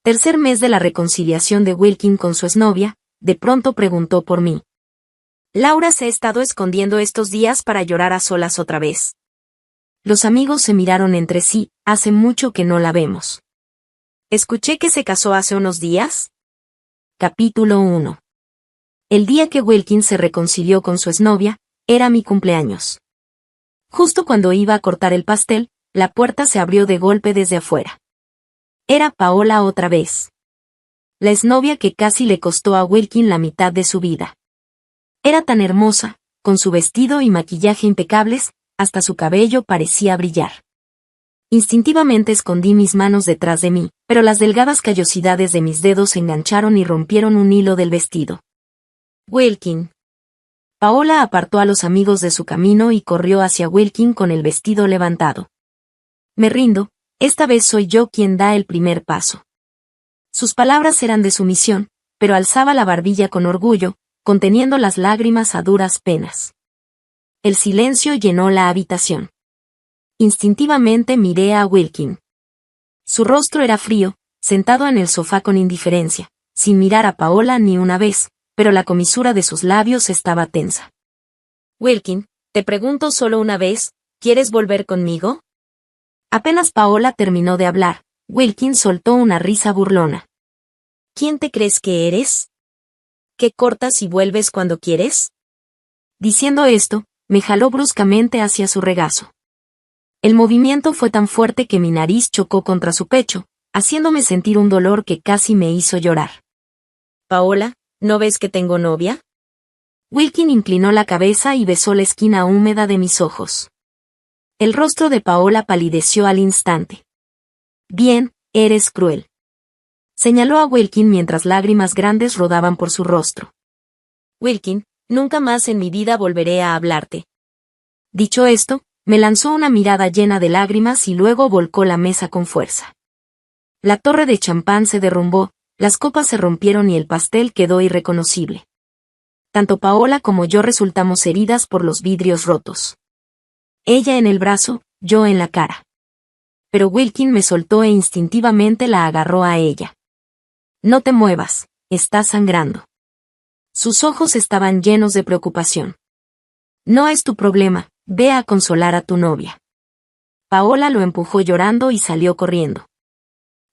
Tercer mes de la reconciliación de Wilkin con su exnovia, de pronto preguntó por mí. Laura se ha estado escondiendo estos días para llorar a solas otra vez. Los amigos se miraron entre sí, hace mucho que no la vemos. ¿Escuché que se casó hace unos días? Capítulo 1. El día que Wilkin se reconcilió con su exnovia, era mi cumpleaños. Justo cuando iba a cortar el pastel, la puerta se abrió de golpe desde afuera. Era Paola otra vez. La exnovia que casi le costó a Wilkin la mitad de su vida. Era tan hermosa, con su vestido y maquillaje impecables, hasta su cabello parecía brillar. Instintivamente escondí mis manos detrás de mí, pero las delgadas callosidades de mis dedos se engancharon y rompieron un hilo del vestido. Wilkin. Paola apartó a los amigos de su camino y corrió hacia Wilkin con el vestido levantado. Me rindo, esta vez soy yo quien da el primer paso. Sus palabras eran de sumisión, pero alzaba la barbilla con orgullo, conteniendo las lágrimas a duras penas. El silencio llenó la habitación. Instintivamente miré a Wilkin. Su rostro era frío, sentado en el sofá con indiferencia, sin mirar a Paola ni una vez, pero la comisura de sus labios estaba tensa. Wilkin, te pregunto solo una vez, ¿quieres volver conmigo? Apenas Paola terminó de hablar, Wilkin soltó una risa burlona. ¿Quién te crees que eres? ¿Qué cortas y vuelves cuando quieres? Diciendo esto, me jaló bruscamente hacia su regazo. El movimiento fue tan fuerte que mi nariz chocó contra su pecho, haciéndome sentir un dolor que casi me hizo llorar. Paola, ¿no ves que tengo novia? Wilkin inclinó la cabeza y besó la esquina húmeda de mis ojos. El rostro de Paola palideció al instante. Bien, eres cruel. Señaló a Wilkin mientras lágrimas grandes rodaban por su rostro. Wilkin, nunca más en mi vida volveré a hablarte. Dicho esto, me lanzó una mirada llena de lágrimas y luego volcó la mesa con fuerza. La torre de champán se derrumbó, las copas se rompieron y el pastel quedó irreconocible. Tanto Paola como yo resultamos heridas por los vidrios rotos. Ella en el brazo, yo en la cara. Pero Wilkin me soltó e instintivamente la agarró a ella. No te muevas, estás sangrando. Sus ojos estaban llenos de preocupación. No es tu problema, ve a consolar a tu novia. Paola lo empujó llorando y salió corriendo.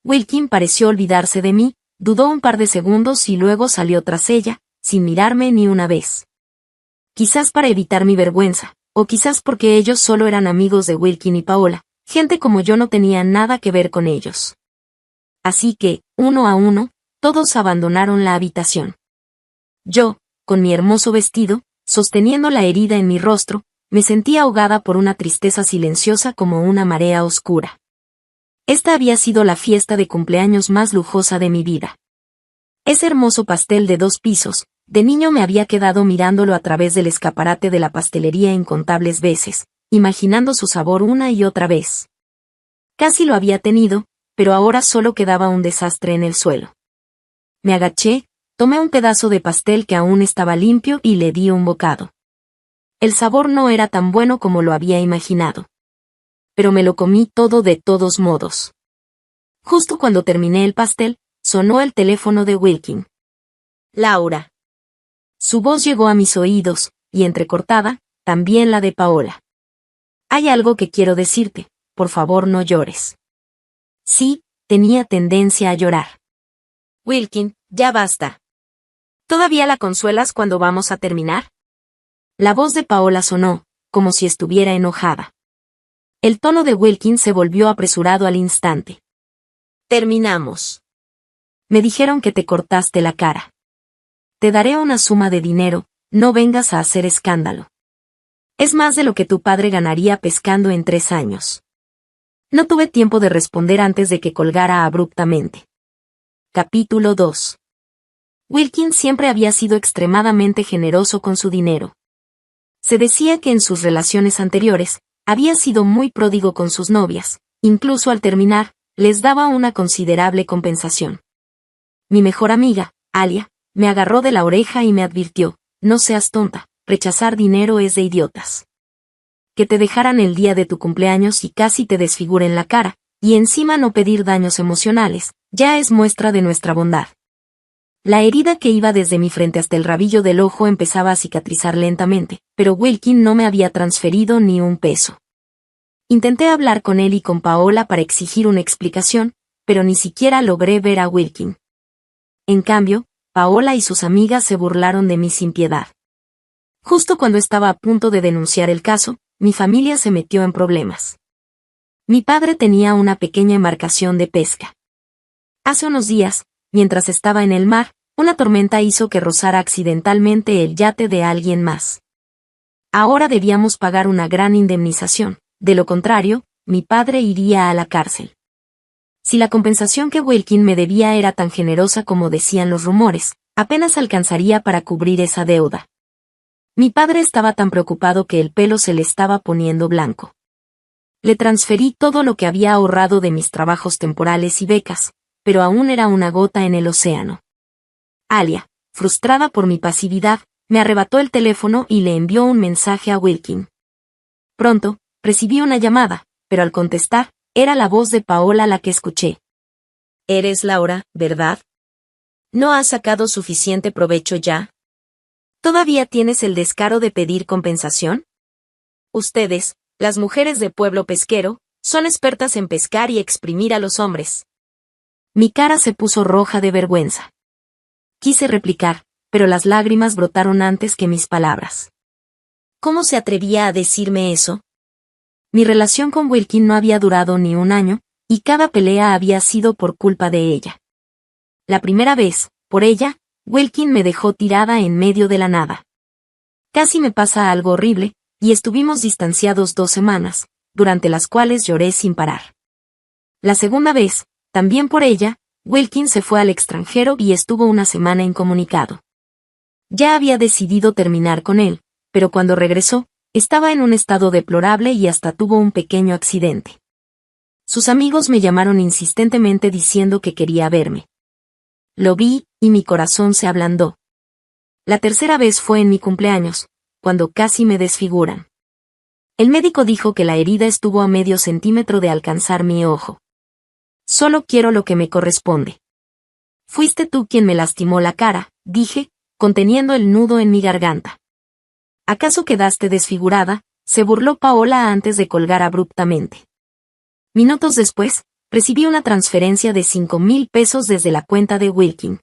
Wilkin pareció olvidarse de mí, dudó un par de segundos y luego salió tras ella, sin mirarme ni una vez. Quizás para evitar mi vergüenza, o quizás porque ellos solo eran amigos de Wilkin y Paola, gente como yo no tenía nada que ver con ellos. Así que, uno a uno, todos abandonaron la habitación. Yo, con mi hermoso vestido, sosteniendo la herida en mi rostro, me sentía ahogada por una tristeza silenciosa como una marea oscura. Esta había sido la fiesta de cumpleaños más lujosa de mi vida. Ese hermoso pastel de 2 pisos, de niño me había quedado mirándolo a través del escaparate de la pastelería incontables veces, imaginando su sabor una y otra vez. Casi lo había tenido, pero ahora solo quedaba un desastre en el suelo. Me agaché, tomé un pedazo de pastel que aún estaba limpio y le di un bocado. El sabor no era tan bueno como lo había imaginado. Pero me lo comí todo de todos modos. Justo cuando terminé el pastel, sonó el teléfono de Wilkin. Laura. Su voz llegó a mis oídos, y entrecortada, también la de Paola. Hay algo que quiero decirte, por favor no llores. Sí, tenía tendencia a llorar. Wilkin, ya basta. ¿Todavía la consuelas cuando vamos a terminar? La voz de Paola sonó, como si estuviera enojada. El tono de Wilkin se volvió apresurado al instante. Terminamos. Me dijeron que te cortaste la cara. Te daré una suma de dinero, no vengas a hacer escándalo. Es más de lo que tu padre ganaría pescando en 3 años. No tuve tiempo de responder antes de que colgara abruptamente. Capítulo 2. Wilkin siempre había sido extremadamente generoso con su dinero. Se decía que en sus relaciones anteriores, había sido muy pródigo con sus novias, incluso al terminar, les daba una considerable compensación. Mi mejor amiga, Alia, me agarró de la oreja y me advirtió, no seas tonta, rechazar dinero es de idiotas. Que te dejaran el día de tu cumpleaños y casi te desfiguren la cara, y encima no pedir daños emocionales, Ya es muestra de nuestra bondad. La herida que iba desde mi frente hasta el rabillo del ojo empezaba a cicatrizar lentamente, pero Wilkin no me había transferido ni un peso. Intenté hablar con él y con Paola para exigir una explicación, pero ni siquiera logré ver a Wilkin. En cambio, Paola y sus amigas se burlaron de mí sin piedad. Justo cuando estaba a punto de denunciar el caso, mi familia se metió en problemas. Mi padre tenía una pequeña embarcación de pesca. Hace unos días, mientras estaba en el mar, una tormenta hizo que rozara accidentalmente el yate de alguien más. Ahora debíamos pagar una gran indemnización, de lo contrario, mi padre iría a la cárcel. Si la compensación que Wilkin me debía era tan generosa como decían los rumores, apenas alcanzaría para cubrir esa deuda. Mi padre estaba tan preocupado que el pelo se le estaba poniendo blanco. Le transferí todo lo que había ahorrado de mis trabajos temporales y becas, pero aún era una gota en el océano. Alia, frustrada por mi pasividad, me arrebató el teléfono y le envió un mensaje a Wilkin. Pronto, recibí una llamada, pero al contestar, era la voz de Paola la que escuché. «Eres Laura, ¿verdad? ¿No has sacado suficiente provecho ya? ¿Todavía tienes el descaro de pedir compensación? Ustedes, las mujeres de pueblo pesquero, son expertas en pescar y exprimir a los hombres». Mi cara se puso roja de vergüenza. Quise replicar, pero las lágrimas brotaron antes que mis palabras. ¿Cómo se atrevía a decirme eso? Mi relación con Wilkin no había durado ni un año, y cada pelea había sido por culpa de ella. La primera vez, por ella, Wilkin me dejó tirada en medio de la nada. Casi me pasa algo horrible, y estuvimos distanciados 2 semanas, durante las cuales lloré sin parar. La segunda vez, también por ella, Wilkin se fue al extranjero y estuvo una semana incomunicado. Ya había decidido terminar con él, pero cuando regresó, estaba en un estado deplorable y hasta tuvo un pequeño accidente. Sus amigos me llamaron insistentemente diciendo que quería verme. Lo vi, y mi corazón se ablandó. La tercera vez fue en mi cumpleaños, cuando casi me desfiguran. El médico dijo que la herida estuvo a medio centímetro de alcanzar mi ojo. Solo quiero lo que me corresponde. Fuiste tú quien me lastimó la cara, dije, conteniendo el nudo en mi garganta. ¿Acaso quedaste desfigurada?, se burló Paola antes de colgar abruptamente. Minutos después, recibí una transferencia de 5,000 pesos desde la cuenta de Wilkin.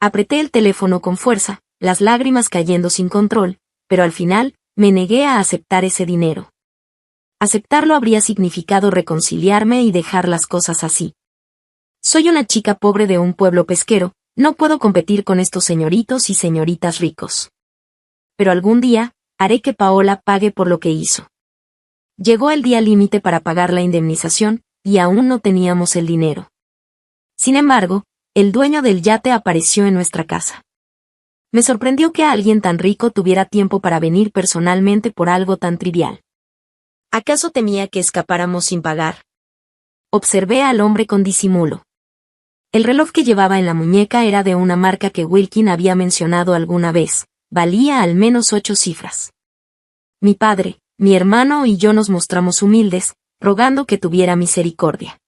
Apreté el teléfono con fuerza, las lágrimas cayendo sin control, pero al final, me negué a aceptar ese dinero. Aceptarlo habría significado reconciliarme y dejar las cosas así. Soy una chica pobre de un pueblo pesquero, no puedo competir con estos señoritos y señoritas ricos. Pero algún día, haré que Paola pague por lo que hizo. Llegó el día límite para pagar la indemnización, y aún no teníamos el dinero. Sin embargo, el dueño del yate apareció en nuestra casa. Me sorprendió que alguien tan rico tuviera tiempo para venir personalmente por algo tan trivial. ¿Acaso temía que escapáramos sin pagar? Observé al hombre con disimulo. El reloj que llevaba en la muñeca era de una marca que Wilkin había mencionado alguna vez, valía al menos 8 cifras. Mi padre, mi hermano y yo nos mostramos humildes, rogando que tuviera misericordia.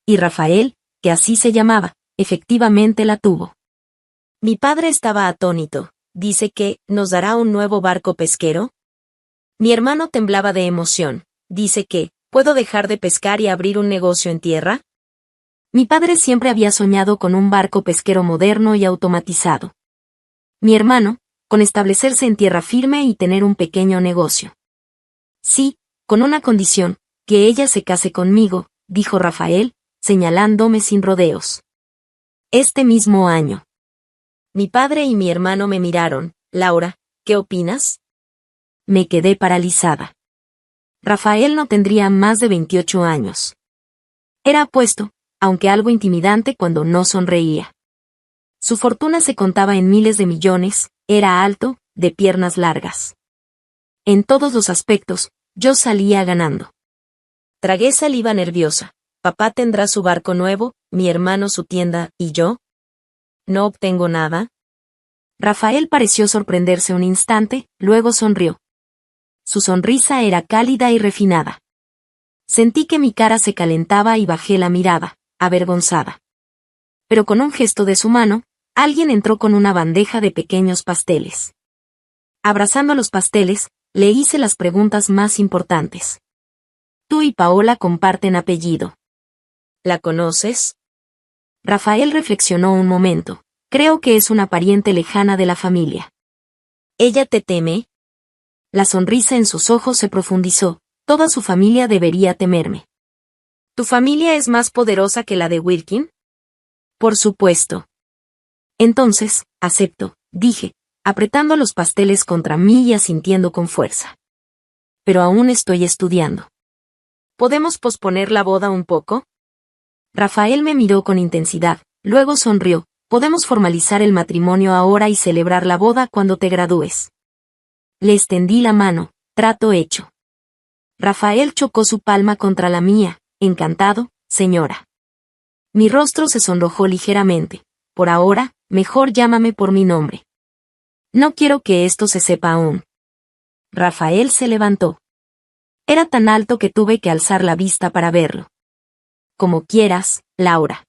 Y Rafael, que así se llamaba, efectivamente la tuvo. Mi padre estaba atónito. ¿Dice que nos dará un nuevo barco pesquero? Mi hermano temblaba de emoción. Dice que, ¿puedo dejar de pescar y abrir un negocio en tierra? Mi padre siempre había soñado con un barco pesquero moderno y automatizado. Mi hermano, con establecerse en tierra firme y tener un pequeño negocio. Sí, con una condición, que ella se case conmigo, dijo Rafael, señalándome sin rodeos. Este mismo año. Mi padre y mi hermano me miraron. Laura, ¿qué opinas? Me quedé paralizada. Rafael no tendría más de 28 años. Era apuesto, aunque algo intimidante cuando no sonreía. Su fortuna se contaba en miles de millones, era alto, de piernas largas. En todos los aspectos, yo salía ganando. Tragué saliva nerviosa. Papá tendrá su barco nuevo, mi hermano su tienda, ¿y yo? ¿No obtengo nada? Rafael pareció sorprenderse un instante, luego sonrió. Su sonrisa era cálida y refinada. Sentí que mi cara se calentaba y bajé la mirada, avergonzada. Pero con un gesto de su mano, alguien entró con una bandeja de pequeños pasteles. Abrazando los pasteles, le hice las preguntas más importantes. Tú y Paola comparten apellido. ¿La conoces? Rafael reflexionó un momento. Creo que es una pariente lejana de la familia. ¿Ella te teme? La sonrisa en sus ojos se profundizó. Toda su familia debería temerme. ¿Tu familia es más poderosa que la de Wilkin? Por supuesto. Entonces, acepto, dije, apretando los pasteles contra mí y asintiendo con fuerza. Pero aún estoy estudiando. ¿Podemos posponer la boda un poco? Rafael me miró con intensidad, luego sonrió. Podemos formalizar el matrimonio ahora y celebrar la boda cuando te gradúes. Le extendí la mano, trato hecho. Rafael chocó su palma contra la mía. Encantado, señora. Mi rostro se sonrojó ligeramente. Por ahora, mejor llámame por mi nombre. No quiero que esto se sepa aún. Rafael se levantó. Era tan alto que tuve que alzar la vista para verlo. Como quieras, Laura.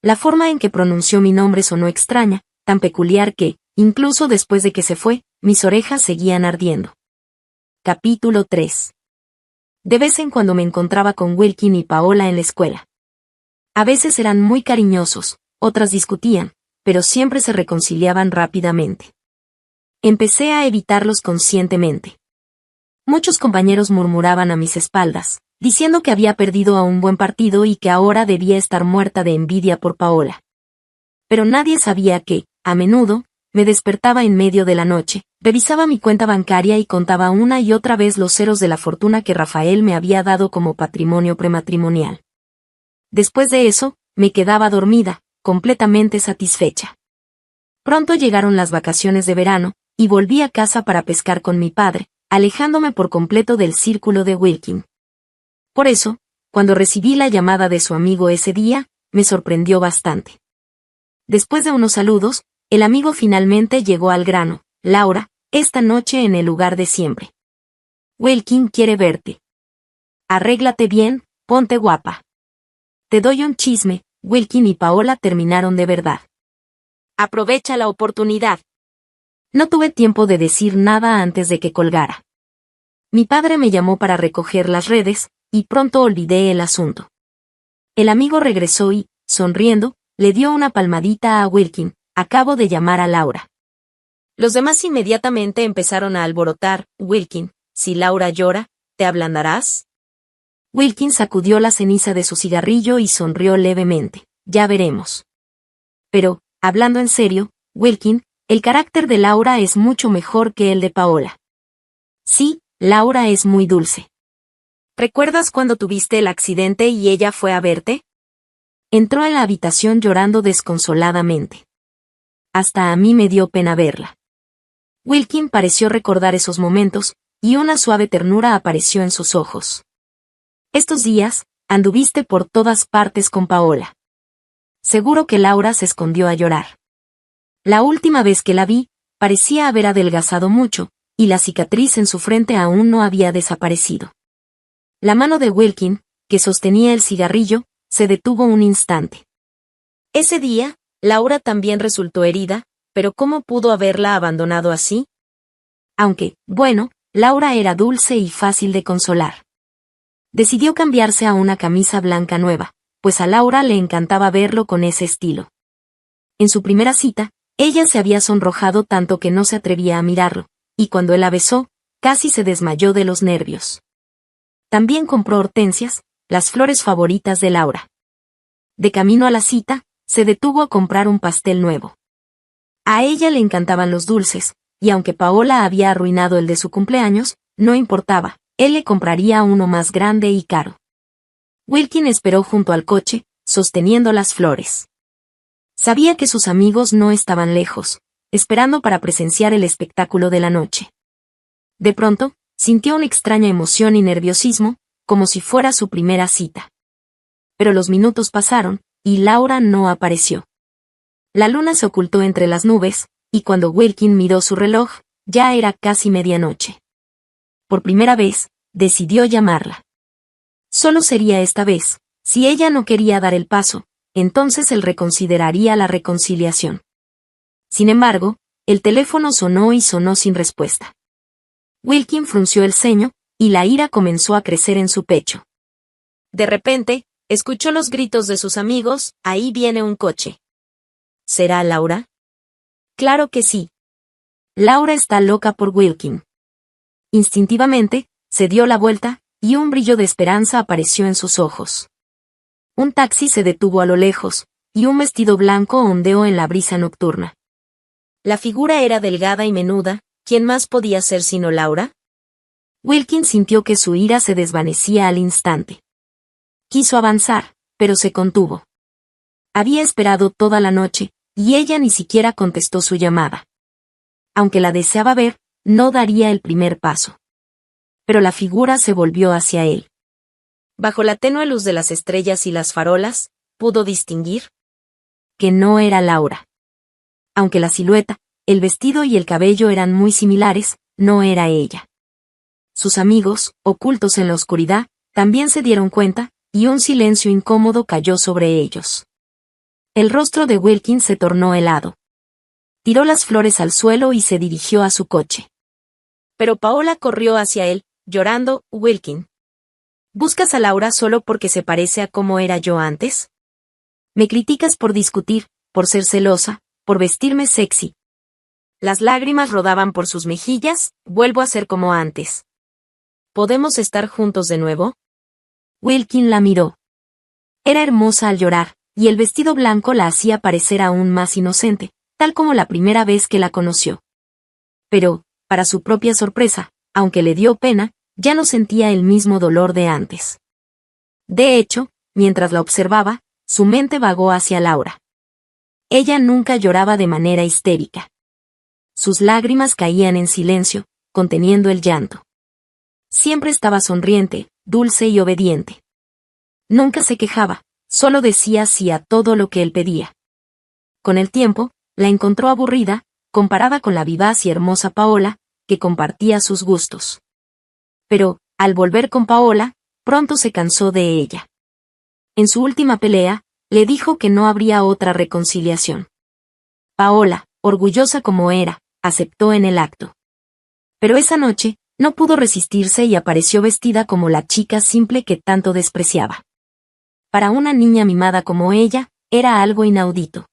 La forma en que pronunció mi nombre sonó extraña, tan peculiar que, incluso después de que se fue, mis orejas seguían ardiendo. Capítulo 3. De vez en cuando me encontraba con Wilkin y Paola en la escuela. A veces eran muy cariñosos, otras discutían, pero siempre se reconciliaban rápidamente. Empecé a evitarlos conscientemente. Muchos compañeros murmuraban a mis espaldas, diciendo que había perdido a un buen partido y que ahora debía estar muerta de envidia por Paola. Pero nadie sabía que, a menudo, me despertaba en medio de la noche, revisaba mi cuenta bancaria y contaba una y otra vez los ceros de la fortuna que Rafael me había dado como patrimonio prematrimonial. Después de eso, me quedaba dormida, completamente satisfecha. Pronto llegaron las vacaciones de verano, y volví a casa para pescar con mi padre, alejándome por completo del círculo de Wilkin. Por eso, cuando recibí la llamada de su amigo ese día, me sorprendió bastante. Después de unos saludos, el amigo finalmente llegó al grano. Laura, esta noche en el lugar de siempre. Wilkin quiere verte. Arréglate bien, ponte guapa. Te doy un chisme, Wilkin y Paola terminaron de verdad. Aprovecha la oportunidad. No tuve tiempo de decir nada antes de que colgara. Mi padre me llamó para recoger las redes, y pronto olvidé el asunto. El amigo regresó y, sonriendo, le dio una palmadita a Wilkin. Acabo de llamar a Laura. Los demás inmediatamente empezaron a alborotar. Wilkin, si Laura llora, ¿te ablandarás? Wilkin sacudió la ceniza de su cigarrillo y sonrió levemente. Ya veremos. Pero, hablando en serio, Wilkin, el carácter de Laura es mucho mejor que el de Paola. Sí, Laura es muy dulce. ¿Recuerdas cuando tuviste el accidente y ella fue a verte? Entró en la habitación llorando desconsoladamente. Hasta a mí me dio pena verla. Wilkin pareció recordar esos momentos, y una suave ternura apareció en sus ojos. Estos días, anduviste por todas partes con Paola. Seguro que Laura se escondió a llorar. La última vez que la vi, parecía haber adelgazado mucho, y la cicatriz en su frente aún no había desaparecido. La mano de Wilkin, que sostenía el cigarrillo, se detuvo un instante. Ese día, Laura también resultó herida, pero ¿cómo pudo haberla abandonado así? Aunque, bueno, Laura era dulce y fácil de consolar. Decidió cambiarse a una camisa blanca nueva, pues a Laura le encantaba verlo con ese estilo. En su primera cita, ella se había sonrojado tanto que no se atrevía a mirarlo, y cuando él la besó, casi se desmayó de los nervios. También compró hortensias, las flores favoritas de Laura. De camino a la cita, se detuvo a comprar un pastel nuevo. A ella le encantaban los dulces, y aunque Paola había arruinado el de su cumpleaños, no importaba, él le compraría uno más grande y caro. Wilkin esperó junto al coche, sosteniendo las flores. Sabía que sus amigos no estaban lejos, esperando para presenciar el espectáculo de la noche. De pronto, sintió una extraña emoción y nerviosismo, como si fuera su primera cita. Pero los minutos pasaron, y Laura no apareció. La luna se ocultó entre las nubes, y cuando Wilkin miró su reloj, ya era casi medianoche. Por primera vez, decidió llamarla. Solo sería esta vez, si ella no quería dar el paso, entonces él reconsideraría la reconciliación. Sin embargo, el teléfono sonó y sonó sin respuesta. Wilkin frunció el ceño, y la ira comenzó a crecer en su pecho. De repente, escuchó los gritos de sus amigos: «Ahí viene un coche». ¿Será Laura? Claro que sí. Laura está loca por Wilkin. Instintivamente, se dio la vuelta, y un brillo de esperanza apareció en sus ojos. Un taxi se detuvo a lo lejos, y un vestido blanco ondeó en la brisa nocturna. La figura era delgada y menuda. ¿Quién más podía ser sino Laura? Wilkin sintió que su ira se desvanecía al instante. Quiso avanzar, pero se contuvo. Había esperado toda la noche, y ella ni siquiera contestó su llamada. Aunque la deseaba ver, no daría el primer paso. Pero la figura se volvió hacia él. Bajo la tenue luz de las estrellas y las farolas, pudo distinguir que no era Laura. Aunque la silueta, el vestido y el cabello eran muy similares, no era ella. Sus amigos, ocultos en la oscuridad, también se dieron cuenta, y un silencio incómodo cayó sobre ellos. El rostro de Wilkin se tornó helado. Tiró las flores al suelo y se dirigió a su coche. Pero Paola corrió hacia él, llorando: «Wilkin, ¿buscas a Laura solo porque se parece a cómo era yo antes? Me criticas por discutir, por ser celosa, por vestirme sexy». Las lágrimas rodaban por sus mejillas. «Vuelvo a ser como antes. ¿Podemos estar juntos de nuevo?» Wilkin la miró. Era hermosa al llorar, y el vestido blanco la hacía parecer aún más inocente, tal como la primera vez que la conoció. Pero, para su propia sorpresa, aunque le dio pena, ya no sentía el mismo dolor de antes. De hecho, mientras la observaba, su mente vagó hacia Laura. Ella nunca lloraba de manera histérica. Sus lágrimas caían en silencio, conteniendo el llanto. Siempre estaba sonriente, dulce y obediente. Nunca se quejaba, solo decía sí a todo lo que él pedía. Con el tiempo, la encontró aburrida, comparada con la vivaz y hermosa Paola, que compartía sus gustos. Pero, al volver con Paola, pronto se cansó de ella. En su última pelea, le dijo que no habría otra reconciliación. Paola, orgullosa como era, aceptó en el acto. Pero esa noche, no pudo resistirse y apareció vestida como la chica simple que tanto despreciaba. Para una niña mimada como ella, era algo inaudito.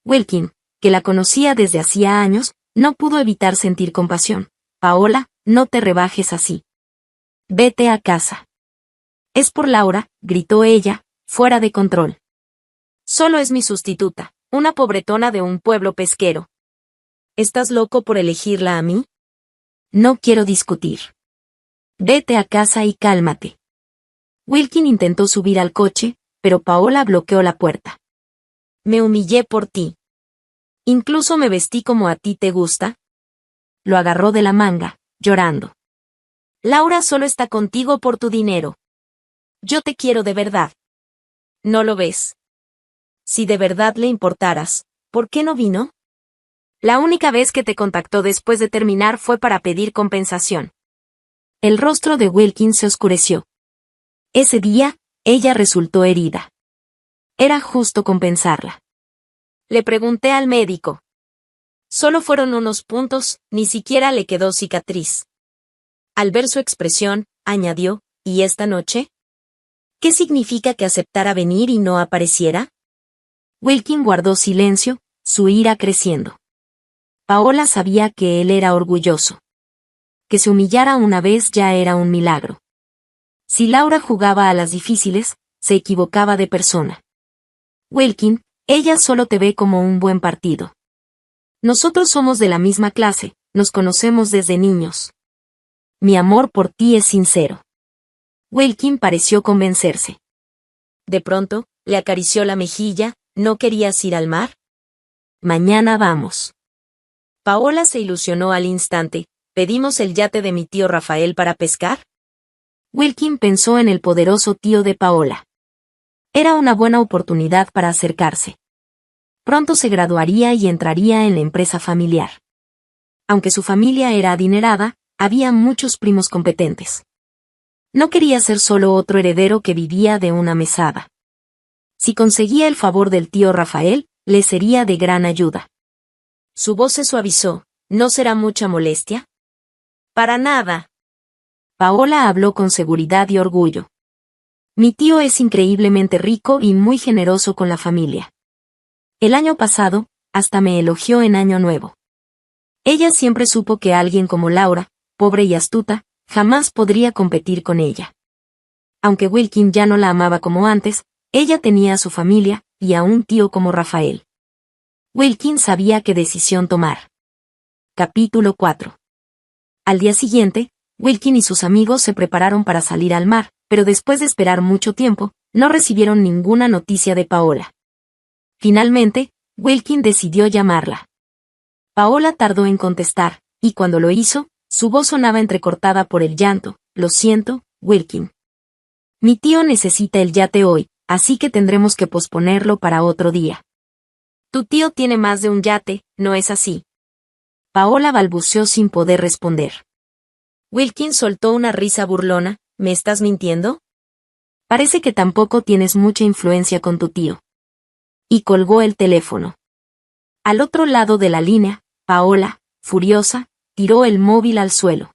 Wilkin, que la conocía desde hacía años, no pudo evitar sentir compasión. «Paola, no te rebajes así. Vete a casa». «Es por Laura», gritó ella, fuera de control. «Solo es mi sustituta, una pobretona de un pueblo pesquero. ¿Estás loco por elegirla a mí? No quiero discutir. Vete a casa y cálmate». Wilkin intentó subir al coche, pero Paola bloqueó la puerta. «Me humillé por ti. Incluso me vestí como a ti te gusta». Lo agarró de la manga, llorando. «Laura solo está contigo por tu dinero. Yo te quiero de verdad. ¿No lo ves? Si de verdad le importaras, ¿por qué no vino? La única vez que te contactó después de terminar fue para pedir compensación». El rostro de Wilkin se oscureció. Ese día, ella resultó herida. Era justo compensarla. Le pregunté al médico. Solo fueron unos puntos, ni siquiera le quedó cicatriz. Al ver su expresión, añadió: «¿Y esta noche? ¿Qué significa que aceptara venir y no apareciera?» Wilkin guardó silencio, su ira creciendo. Paola sabía que él era orgulloso. Que se humillara una vez ya era un milagro. Si Laura jugaba a las difíciles, se equivocaba de persona. «Wilkin, ella solo te ve como un buen partido. Nosotros somos de la misma clase, nos conocemos desde niños. Mi amor por ti es sincero». Wilkin pareció convencerse. De pronto, le acarició la mejilla. «¿No querías ir al mar? Mañana vamos». Paola se ilusionó al instante. «¿Pedimos el yate de mi tío Rafael para pescar?» Wilkin pensó en el poderoso tío de Paola. Era una buena oportunidad para acercarse. Pronto se graduaría y entraría en la empresa familiar. Aunque su familia era adinerada, había muchos primos competentes. No quería ser solo otro heredero que vivía de una mesada. Si conseguía el favor del tío Rafael, le sería de gran ayuda. Su voz se suavizó. ¿No será mucha molestia? Para nada. Paola habló con seguridad y orgullo. Mi tío es increíblemente rico y muy generoso con la familia. El año pasado, hasta me elogió en Año Nuevo. Ella siempre supo que alguien como Laura, pobre y astuta, jamás podría competir con ella. Aunque Wilkin ya no la amaba como antes, ella tenía a su familia, y a un tío como Rafael. Wilkin sabía qué decisión tomar. Capítulo 4. Al día siguiente, Wilkin y sus amigos se prepararon para salir al mar, pero después de esperar mucho tiempo, no recibieron ninguna noticia de Paola. Finalmente, Wilkin decidió llamarla. Paola tardó en contestar, y cuando lo hizo, su voz sonaba entrecortada por el llanto. Lo siento, Wilkin. Mi tío necesita el yate hoy, así que tendremos que posponerlo para otro día. Tu tío tiene más de un yate, ¿no es así? Paola balbuceó sin poder responder. Wilkin soltó una risa burlona. ¿Me estás mintiendo? Parece que tampoco tienes mucha influencia con tu tío. Y colgó el teléfono. Al otro lado de la línea, Paola, furiosa, tiró el móvil al suelo.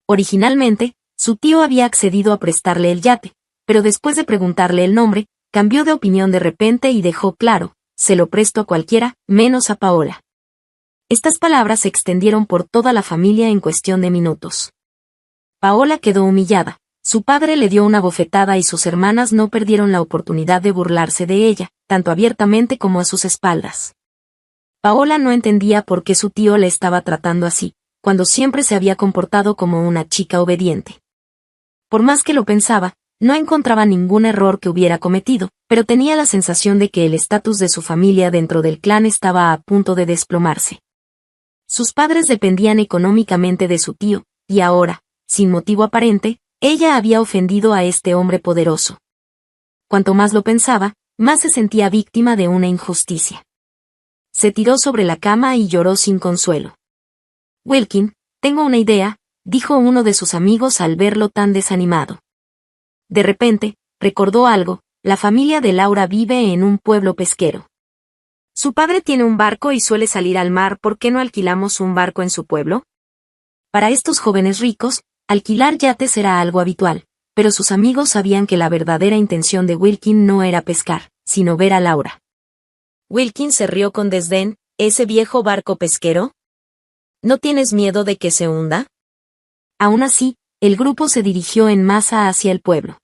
Originalmente, su tío había accedido a prestarle el yate, pero después de preguntarle el nombre, cambió de opinión de repente y dejó claro: se lo presto a cualquiera, menos a Paola. Estas palabras se extendieron por toda la familia en cuestión de minutos. Paola quedó humillada, su padre le dio una bofetada y sus hermanas no perdieron la oportunidad de burlarse de ella, tanto abiertamente como a sus espaldas. Paola no entendía por qué su tío le estaba tratando así, cuando siempre se había comportado como una chica obediente. Por más que lo pensaba, no encontraba ningún error que hubiera cometido, pero tenía la sensación de que el estatus de su familia dentro del clan estaba a punto de desplomarse. Sus padres dependían económicamente de su tío, y ahora, sin motivo aparente, ella había ofendido a este hombre poderoso. Cuanto más lo pensaba, más se sentía víctima de una injusticia. Se tiró sobre la cama y lloró sin consuelo. Wilkin, tengo una idea, dijo uno de sus amigos al verlo tan desanimado. De repente, recordó algo: la familia de Laura vive en un pueblo pesquero. Su padre tiene un barco y suele salir al mar. ¿Por qué no alquilamos un barco en su pueblo? Para estos jóvenes ricos, alquilar yates era algo habitual, pero sus amigos sabían que la verdadera intención de Wilkin no era pescar, sino ver a Laura. Wilkin se rió con desdén. ¿Ese viejo barco pesquero? ¿No tienes miedo de que se hunda? Aún así, el grupo se dirigió en masa hacia el pueblo.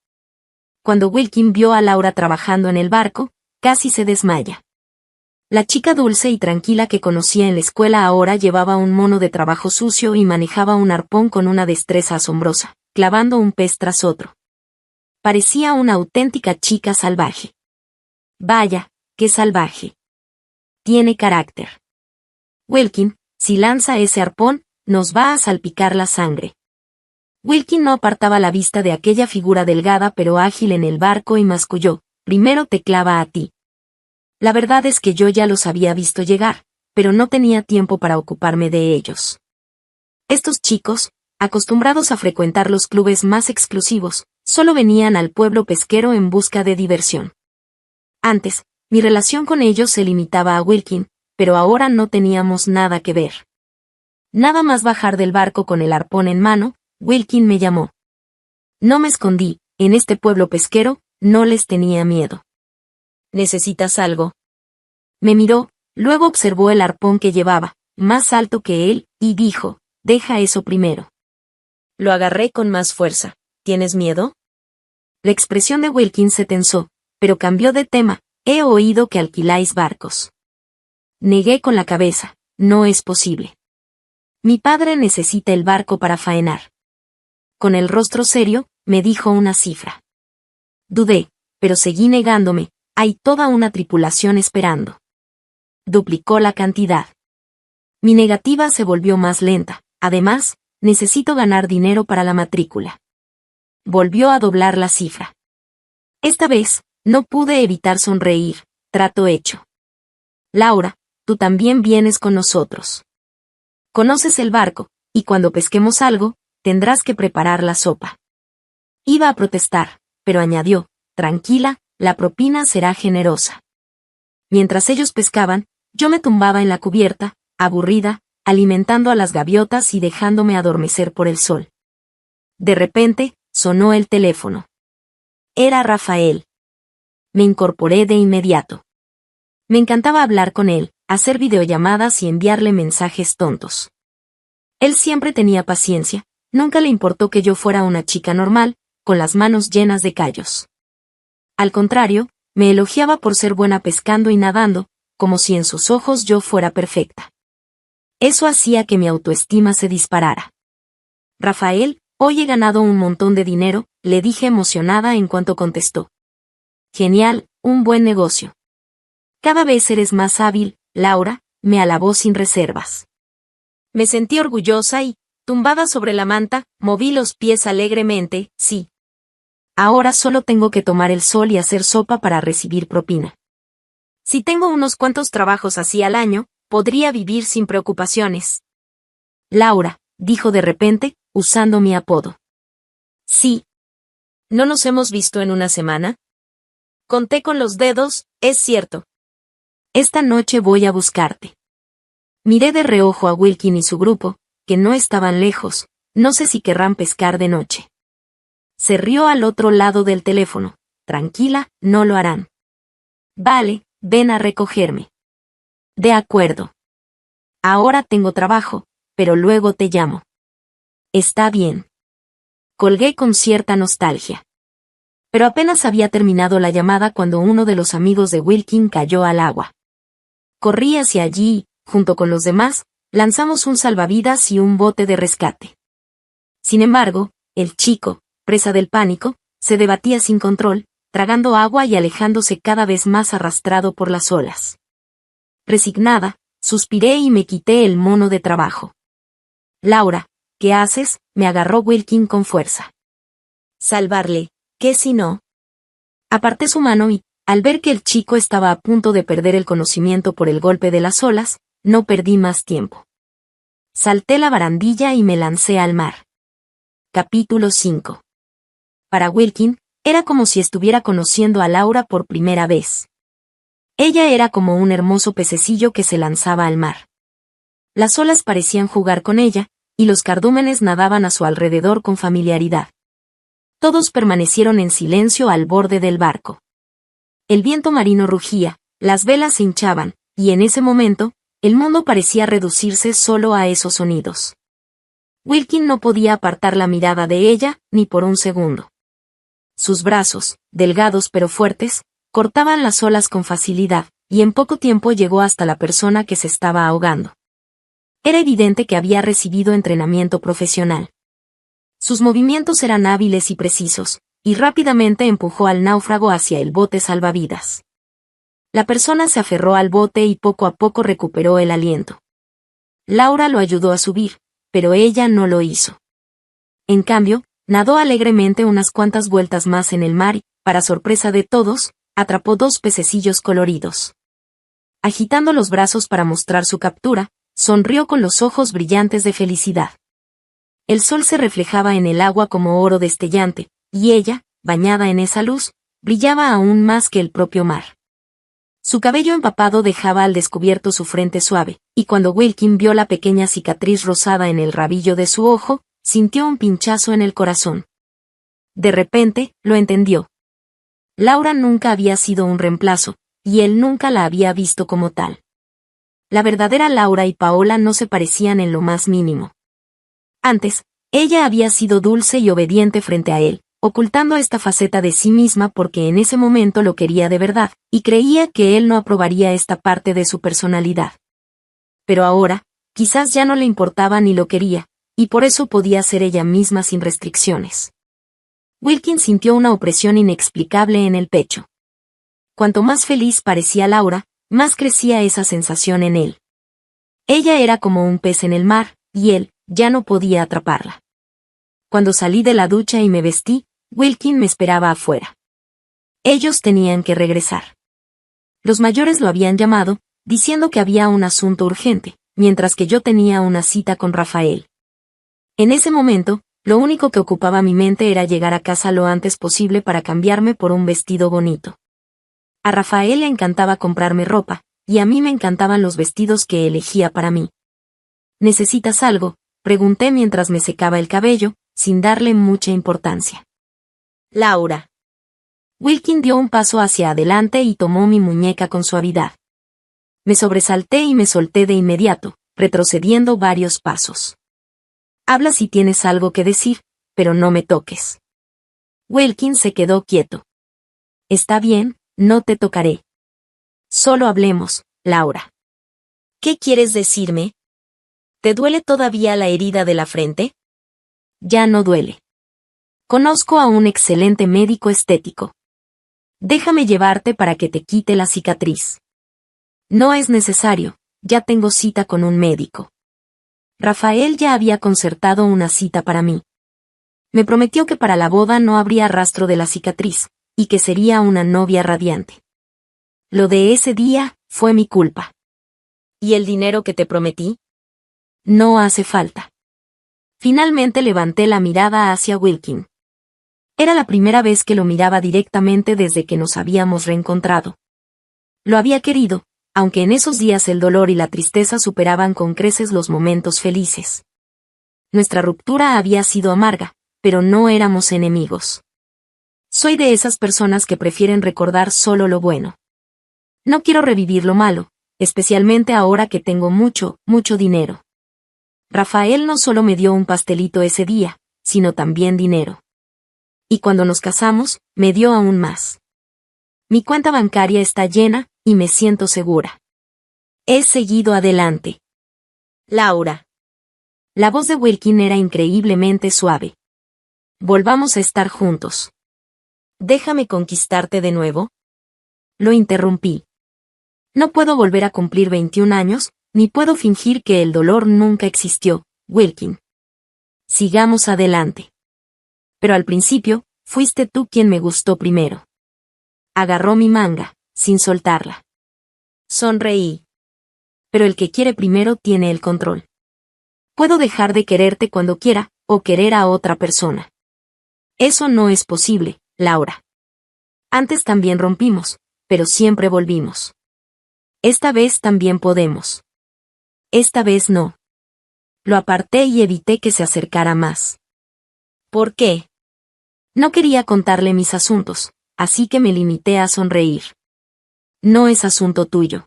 Cuando Wilkin vio a Laura trabajando en el barco, casi se desmaya. La chica dulce y tranquila que conocía en la escuela ahora llevaba un mono de trabajo sucio y manejaba un arpón con una destreza asombrosa, clavando un pez tras otro. Parecía una auténtica chica salvaje. Vaya, qué salvaje. Tiene carácter. Wilkin, si lanza ese arpón, nos va a salpicar la sangre. Wilkin no apartaba la vista de aquella figura delgada pero ágil en el barco y masculló: primero te clava a ti. La verdad es que yo ya los había visto llegar, pero no tenía tiempo para ocuparme de ellos. Estos chicos, acostumbrados a frecuentar los clubes más exclusivos, solo venían al pueblo pesquero en busca de diversión. Antes, mi relación con ellos se limitaba a Wilkin, pero ahora no teníamos nada que ver. Nada más bajar del barco con el arpón en mano, Wilkin me llamó. No me escondí, en este pueblo pesquero, no les tenía miedo. ¿Necesitas algo? Me miró, luego observó el arpón que llevaba, más alto que él, y dijo: deja eso primero. Lo agarré con más fuerza. ¿Tienes miedo? La expresión de Wilkin se tensó, pero cambió de tema: he oído que alquiláis barcos. Negué con la cabeza: no es posible. Mi padre necesita el barco para faenar. Con el rostro serio, me dijo una cifra. Dudé, pero seguí negándome: hay toda una tripulación esperando. Duplicó la cantidad. Mi negativa se volvió más lenta. Además, necesito ganar dinero para la matrícula. Volvió a doblar la cifra. Esta vez, no pude evitar sonreír. Trato hecho. Laura, tú también vienes con nosotros. Conoces el barco, y cuando pesquemos algo, tendrás que preparar la sopa. Iba a protestar, pero añadió: tranquila, la propina será generosa. Mientras ellos pescaban, yo me tumbaba en la cubierta, aburrida, alimentando a las gaviotas y dejándome adormecer por el sol. De repente, sonó el teléfono. Era Rafael. Me incorporé de inmediato. Me encantaba hablar con él, hacer videollamadas y enviarle mensajes tontos. Él siempre tenía paciencia, nunca le importó que yo fuera una chica normal, con las manos llenas de callos. Al contrario, me elogiaba por ser buena pescando y nadando, como si en sus ojos yo fuera perfecta. Eso hacía que mi autoestima se disparara. Rafael, hoy he ganado un montón de dinero, le dije emocionada en cuanto contestó. Genial, un buen negocio. Cada vez eres más hábil, Laura, me alabó sin reservas. Me sentí orgullosa y, tumbada sobre la manta, moví los pies alegremente, sí. Ahora solo tengo que tomar el sol y hacer sopa para recibir propina. Si tengo unos cuantos trabajos así al año, podría vivir sin preocupaciones. Laura, dijo de repente, usando mi apodo. Sí. ¿No nos hemos visto en una semana? Conté con los dedos, es cierto. Esta noche voy a buscarte. Miré de reojo a Wilkin y su grupo, que no estaban lejos, no sé si querrán pescar de noche. Se rió al otro lado del teléfono. Tranquila, no lo harán. Vale, ven a recogerme. De acuerdo. Ahora tengo trabajo, pero luego te llamo. Está bien. Colgué con cierta nostalgia. Pero apenas había terminado la llamada cuando uno de los amigos de Wilkin cayó al agua. Corrí hacia allí y, junto con los demás, lanzamos un salvavidas y un bote de rescate. Sin embargo, el chico, presa del pánico, se debatía sin control, tragando agua y alejándose cada vez más arrastrado por las olas. Resignada, suspiré y me quité el mono de trabajo. Laura, ¿qué haces?, me agarró Wilkin con fuerza. Salvarle, ¿qué si no? Aparté su mano y, al ver que el chico estaba a punto de perder el conocimiento por el golpe de las olas, no perdí más tiempo. Salté la barandilla y me lancé al mar. Capítulo 5. Para Wilkin, era como si estuviera conociendo a Laura por primera vez. Ella era como un hermoso pececillo que se lanzaba al mar. Las olas parecían jugar con ella, y los cardúmenes nadaban a su alrededor con familiaridad. Todos permanecieron en silencio al borde del barco. El viento marino rugía, las velas se hinchaban, y en ese momento, el mundo parecía reducirse solo a esos sonidos. Wilkin no podía apartar la mirada de ella, ni por un segundo. Sus brazos, delgados pero fuertes, cortaban las olas con facilidad, y en poco tiempo llegó hasta la persona que se estaba ahogando. Era evidente que había recibido entrenamiento profesional. Sus movimientos eran hábiles y precisos, y rápidamente empujó al náufrago hacia el bote salvavidas. La persona se aferró al bote y poco a poco recuperó el aliento. Laura lo ayudó a subir, pero ella no lo hizo. En cambio, nadó alegremente unas cuantas vueltas más en el mar y, para sorpresa de todos, atrapó 2 pececillos coloridos. Agitando los brazos para mostrar su captura, sonrió con los ojos brillantes de felicidad. El sol se reflejaba en el agua como oro destellante, y ella, bañada en esa luz, brillaba aún más que el propio mar. Su cabello empapado dejaba al descubierto su frente suave, y cuando Wilkin vio la pequeña cicatriz rosada en el rabillo de su ojo, sintió un pinchazo en el corazón. De repente, lo entendió. Laura nunca había sido un reemplazo, y él nunca la había visto como tal. La verdadera Laura y Paola no se parecían en lo más mínimo. Antes, ella había sido dulce y obediente frente a él, ocultando esta faceta de sí misma porque en ese momento lo quería de verdad, y creía que él no aprobaría esta parte de su personalidad. Pero ahora, quizás ya no le importaba ni lo quería, y por eso podía ser ella misma sin restricciones. Wilkin sintió una opresión inexplicable en el pecho. Cuanto más feliz parecía Laura, más crecía esa sensación en él. Ella era como un pez en el mar, y él, ya no podía atraparla. Cuando salí de la ducha y me vestí, Wilkin me esperaba afuera. Ellos tenían que regresar. Los mayores lo habían llamado, diciendo que había un asunto urgente, mientras que yo tenía una cita con Rafael. En ese momento, lo único que ocupaba mi mente era llegar a casa lo antes posible para cambiarme por un vestido bonito. A Rafael le encantaba comprarme ropa, y a mí me encantaban los vestidos que elegía para mí. ¿Necesitas algo?, pregunté mientras me secaba el cabello, sin darle mucha importancia. Laura. Wilkin dio un paso hacia adelante y tomó mi muñeca con suavidad. Me sobresalté y me solté de inmediato, retrocediendo varios pasos. Habla si tienes algo que decir, pero no me toques. Wilkin se quedó quieto. Está bien, no te tocaré. Solo hablemos, Laura. ¿Qué quieres decirme? ¿Te duele todavía la herida de la frente? Ya no duele. Conozco a un excelente médico estético. Déjame llevarte para que te quite la cicatriz. No es necesario, ya tengo cita con un médico. Rafael ya había concertado una cita para mí. Me prometió que para la boda no habría rastro de la cicatriz, y que sería una novia radiante. Lo de ese día fue mi culpa. ¿Y el dinero que te prometí? No hace falta. Finalmente levanté la mirada hacia Wilkin. Era la primera vez que lo miraba directamente desde que nos habíamos reencontrado. Lo había querido, aunque en esos días el dolor y la tristeza superaban con creces los momentos felices. Nuestra ruptura había sido amarga, pero no éramos enemigos. Soy de esas personas que prefieren recordar solo lo bueno. No quiero revivir lo malo, especialmente ahora que tengo mucho dinero. Rafael no solo me dio un pastelito ese día, sino también dinero. Y cuando nos casamos, me dio aún más. Mi cuenta bancaria está llena, y me siento segura. He seguido adelante. Laura. La voz de Wilkin era increíblemente suave. Volvamos a estar juntos. Déjame conquistarte de nuevo. Lo interrumpí. No puedo volver a cumplir 21 años, ni puedo fingir que el dolor nunca existió, Wilkin. Sigamos adelante. Pero al principio, fuiste tú quien me gustó primero. Agarró mi manga, sin soltarla. Sonreí. Pero el que quiere primero tiene el control. Puedo dejar de quererte cuando quiera, o querer a otra persona. Eso no es posible, Laura. Antes también rompimos, pero siempre volvimos. Esta vez también podemos. Esta vez no. Lo aparté y evité que se acercara más. ¿Por qué? No quería contarle mis asuntos, así que me limité a sonreír. No es asunto tuyo.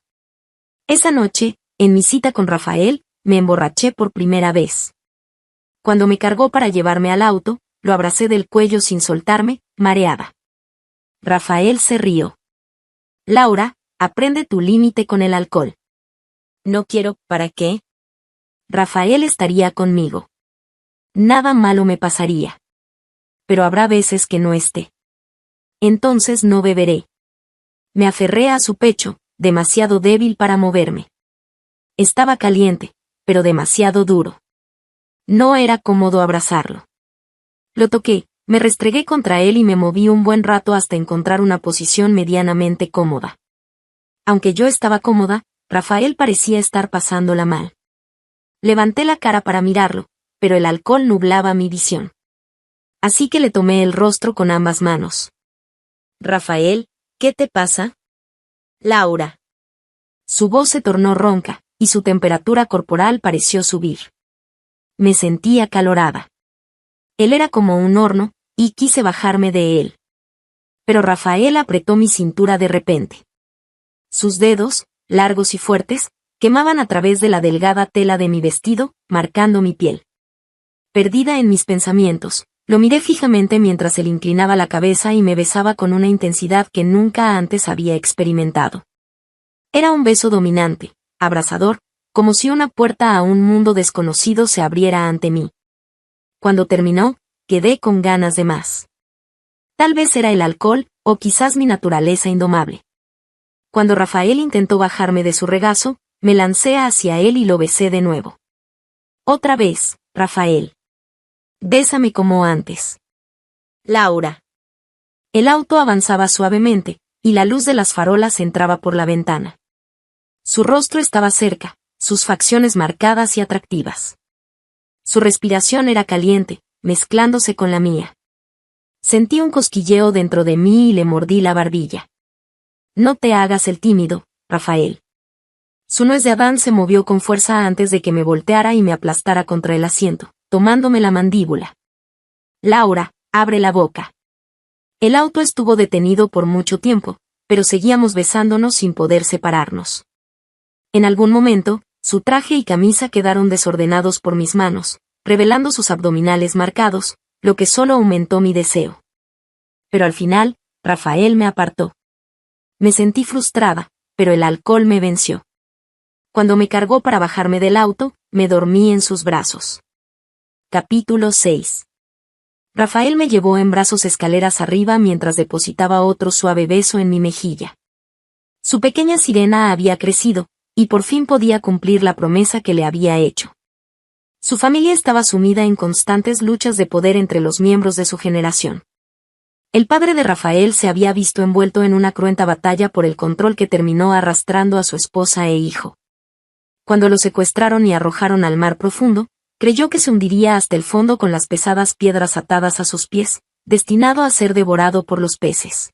Esa noche, en mi cita con Rafael, me emborraché por primera vez. Cuando me cargó para llevarme al auto, lo abracé del cuello sin soltarme, mareada. Rafael se rió. Laura, aprende tu límite con el alcohol. No quiero, ¿para qué? Rafael estaría conmigo. Nada malo me pasaría. Pero habrá veces que no esté. Entonces no beberé. Me aferré a su pecho, demasiado débil para moverme. Estaba caliente, pero demasiado duro. No era cómodo abrazarlo. Lo toqué, me restregué contra él y me moví un buen rato hasta encontrar una posición medianamente cómoda. Aunque yo estaba cómoda, Rafael parecía estar pasándola mal. Levanté la cara para mirarlo, pero el alcohol nublaba mi visión. Así que le tomé el rostro con ambas manos. Rafael, ¿qué te pasa? Laura. Su voz se tornó ronca, y su temperatura corporal pareció subir. Me sentí acalorada. Él era como un horno, y quise bajarme de él. Pero Rafael apretó mi cintura de repente. Sus dedos, largos y fuertes, quemaban a través de la delgada tela de mi vestido, marcando mi piel. Perdida en mis pensamientos, lo miré fijamente mientras él inclinaba la cabeza y me besaba con una intensidad que nunca antes había experimentado. Era un beso dominante, abrasador, como si una puerta a un mundo desconocido se abriera ante mí. Cuando terminó, quedé con ganas de más. Tal vez era el alcohol, o quizás mi naturaleza indomable. Cuando Rafael intentó bajarme de su regazo, me lancé hacia él y lo besé de nuevo. Otra vez, Rafael. Bésame como antes. Laura. El auto avanzaba suavemente, y la luz de las farolas entraba por la ventana. Su rostro estaba cerca, sus facciones marcadas y atractivas. Su respiración era caliente, mezclándose con la mía. Sentí un cosquilleo dentro de mí y le mordí la barbilla. No te hagas el tímido, Rafael. Su nuez de Adán se movió con fuerza antes de que me volteara y me aplastara contra el asiento, tomándome la mandíbula. Laura, abre la boca. El auto estuvo detenido por mucho tiempo, pero seguíamos besándonos sin poder separarnos. En algún momento, su traje y camisa quedaron desordenados por mis manos, revelando sus abdominales marcados, lo que solo aumentó mi deseo. Pero al final, Rafael me apartó. Me sentí frustrada, pero el alcohol me venció. Cuando me cargó para bajarme del auto, me dormí en sus brazos. Capítulo 6. Rafael me llevó en brazos escaleras arriba mientras depositaba otro suave beso en mi mejilla. Su pequeña sirena había crecido, y por fin podía cumplir la promesa que le había hecho. Su familia estaba sumida en constantes luchas de poder entre los miembros de su generación. El padre de Rafael se había visto envuelto en una cruenta batalla por el control que terminó arrastrando a su esposa e hijo. Cuando lo secuestraron y arrojaron al mar profundo, creyó que se hundiría hasta el fondo con las pesadas piedras atadas a sus pies, destinado a ser devorado por los peces.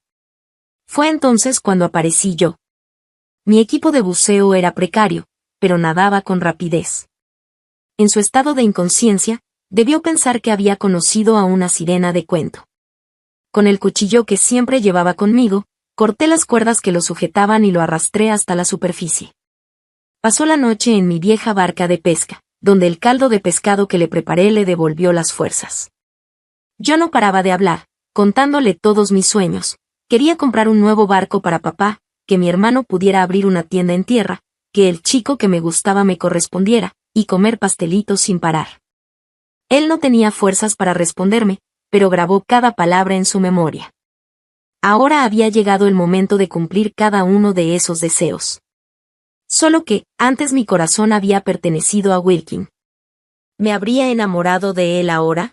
Fue entonces cuando aparecí yo. Mi equipo de buceo era precario, pero nadaba con rapidez. En su estado de inconsciencia, debió pensar que había conocido a una sirena de cuento. Con el cuchillo que siempre llevaba conmigo, corté las cuerdas que lo sujetaban y lo arrastré hasta la superficie. Pasó la noche en mi vieja barca de pesca, donde el caldo de pescado que le preparé le devolvió las fuerzas. Yo no paraba de hablar, contándole todos mis sueños. Quería comprar un nuevo barco para papá, que mi hermano pudiera abrir una tienda en tierra, que el chico que me gustaba me correspondiera, y comer pastelitos sin parar. Él no tenía fuerzas para responderme, pero grabó cada palabra en su memoria. Ahora había llegado el momento de cumplir cada uno de esos deseos. Solo que, antes mi corazón había pertenecido a Wilkin. ¿Me habría enamorado de él ahora?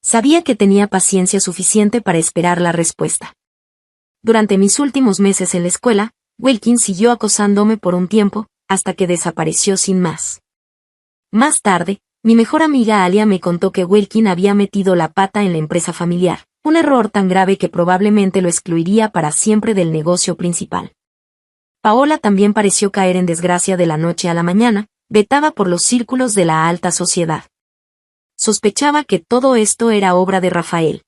Sabía que tenía paciencia suficiente para esperar la respuesta. Durante mis últimos meses en la escuela, Wilkin siguió acosándome por un tiempo, hasta que desapareció sin más. Más tarde, mi mejor amiga Alia me contó que Wilkin había metido la pata en la empresa familiar, un error tan grave que probablemente lo excluiría para siempre del negocio principal. Paola también pareció caer en desgracia de la noche a la mañana, vetada por los círculos de la alta sociedad. Sospechaba que todo esto era obra de Rafael.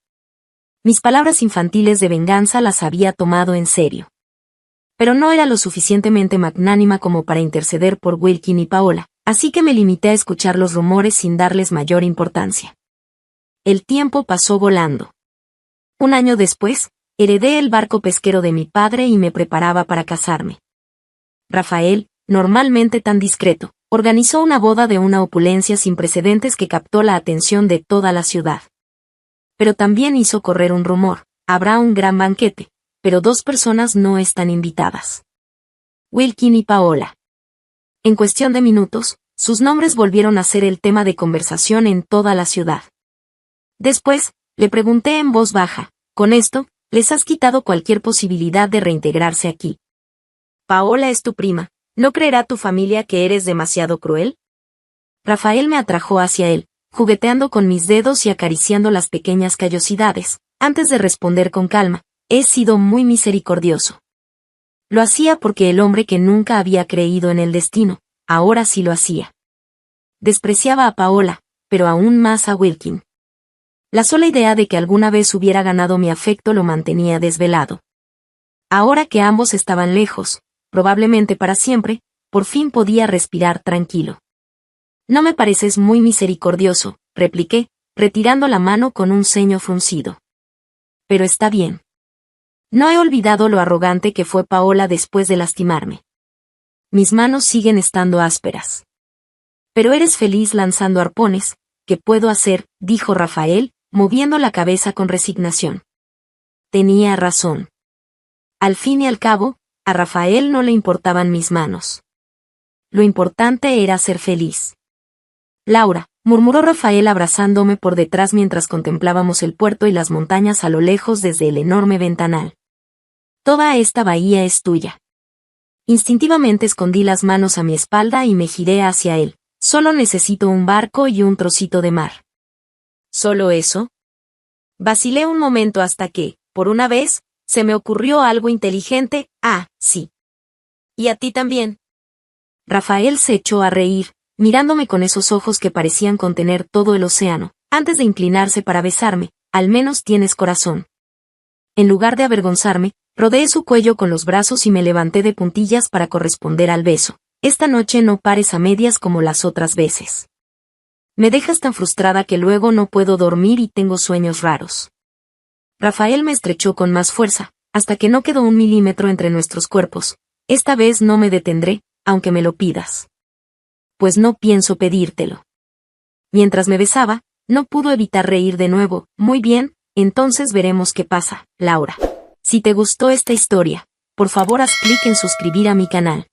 Mis palabras infantiles de venganza las había tomado en serio. Pero no era lo suficientemente magnánima como para interceder por Wilkin y Paola, así que me limité a escuchar los rumores sin darles mayor importancia. El tiempo pasó volando. Un año después, heredé el barco pesquero de mi padre y me preparaba para casarme. Rafael, normalmente tan discreto, organizó una boda de una opulencia sin precedentes que captó la atención de toda la ciudad. Pero también hizo correr un rumor: habrá un gran banquete, pero 2 personas no están invitadas. Wilkin y Paola. En cuestión de minutos, sus nombres volvieron a ser el tema de conversación en toda la ciudad. Después, le pregunté en voz baja: ¿con esto, les has quitado cualquier posibilidad de reintegrarse aquí? Paola es tu prima, ¿no creerá tu familia que eres demasiado cruel? Rafael me atrajo hacia él, jugueteando con mis dedos y acariciando las pequeñas callosidades, antes de responder con calma: he sido muy misericordioso. Lo hacía porque el hombre que nunca había creído en el destino, ahora sí lo hacía. Despreciaba a Paola, pero aún más a Wilkin. La sola idea de que alguna vez hubiera ganado mi afecto lo mantenía desvelado. Ahora que ambos estaban lejos, probablemente para siempre, por fin podía respirar tranquilo. No me pareces muy misericordioso, repliqué, retirando la mano con un ceño fruncido. Pero está bien. No he olvidado lo arrogante que fue Paola después de lastimarme. Mis manos siguen estando ásperas. Pero eres feliz lanzando arpones. ¿Qué puedo hacer?, dijo Rafael, moviendo la cabeza con resignación. Tenía razón. Al fin y al cabo, a Rafael no le importaban mis manos. Lo importante era ser feliz. Laura, murmuró Rafael abrazándome por detrás mientras contemplábamos el puerto y las montañas a lo lejos desde el enorme ventanal. Toda esta bahía es tuya. Instintivamente escondí las manos a mi espalda y me giré hacia él. Solo necesito un barco y un trocito de mar. ¿Solo eso? Vacilé un momento hasta que, por una vez, Se me ocurrió algo inteligente, sí. Y a ti también. Rafael se echó a reír, mirándome con esos ojos que parecían contener todo el océano, antes de inclinarse para besarme. Al menos tienes corazón. En lugar de avergonzarme, rodeé su cuello con los brazos y me levanté de puntillas para corresponder al beso. Esta noche no pares a medias como las otras veces. Me dejas tan frustrada que luego no puedo dormir y tengo sueños raros. Rafael me estrechó con más fuerza, hasta que no quedó 1 milímetro entre nuestros cuerpos. Esta vez no me detendré, aunque me lo pidas. Pues no pienso pedírtelo. Mientras me besaba, no pudo evitar reír de nuevo. Muy bien, entonces veremos qué pasa, Laura. Si te gustó esta historia, por favor haz clic en suscribir a mi canal.